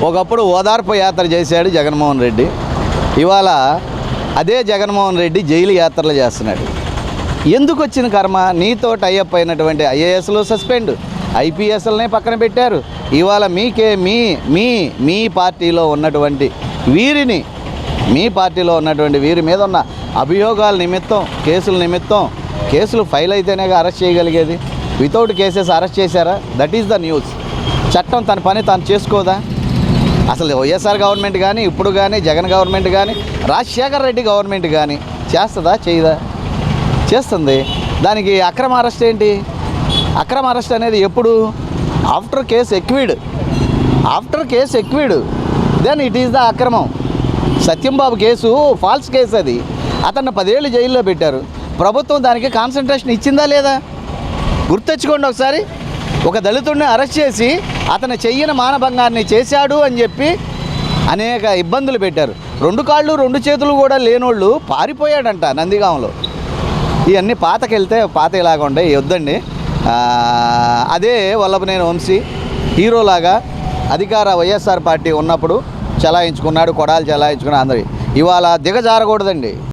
ఒకప్పుడు ఓదార్పు యాత్ర చేశాడు జగన్మోహన్ రెడ్డి. ఇవాళ అదే జగన్మోహన్ రెడ్డి జైలు యాత్రలు చేస్తున్నాడు. ఎందుకు వచ్చిన కర్మ? నీతో టైఅప్ అయినటువంటి ఐఏఎస్లు సస్పెండ్, ఐపీఎస్లనే పక్కన పెట్టారు. ఇవాళ మీకే మీ పార్టీలో ఉన్నటువంటి వీరిని, మీ పార్టీలో ఉన్నటువంటి వీరి మీద ఉన్న అభియోగాల నిమిత్తం, కేసుల నిమిత్తం, కేసులు ఫైల్ అయితేనే అరెస్ట్ చేయగలిగేది. వితౌట్ కేసెస్ అరెస్ట్ చేశారా? That is the news. చట్టం తన పని తాను చేసుకోదా? అసలు వైఎస్ఆర్ గవర్నమెంట్ కానీ, ఇప్పుడు కానీ జగన్ గవర్నమెంట్ కానీ, రాజశేఖర్ రెడ్డి గవర్నమెంట్ కానీ చేస్తుందా? చేయదా? చేస్తుంది. దానికి అక్రమ అరెస్ట్ ఏంటి? అక్రమ అరెస్ట్ అనేది ఎప్పుడు? After case acquitted then it is the అక్రమం. Satyambabu case false case. అది అతన్ని 10 ఏళ్ళు జైల్లో పెట్టారు. ప్రభుత్వం దానికి కాన్సన్ట్రేషన్ ఇచ్చిందా లేదా? గుర్తెచ్చుకోండి ఒకసారి. ఒక దళితుడిని అరెస్ట్ చేసి అతను చెయ్యని మానభంగాన్ని చేశాడు అని చెప్పి అనేక ఇబ్బందులు పెట్టారు. 2 కాళ్ళు 2 చేతులు కూడా లేనోళ్ళు పారిపోయాడంట నందిగాంలో. ఇవన్నీ పాతకెళ్తే పాత ఇలాగా ఉంటాయి, వద్దండి. అదే వల్లభనేని వంశీ హీరోలాగా అధికార వైఎస్ఆర్ పార్టీ ఉన్నప్పుడు చలాయించుకున్నాడు, కొడాలు చలాయించుకున్నాడు అందరి. ఇవాళ దిగజారకూడదండి.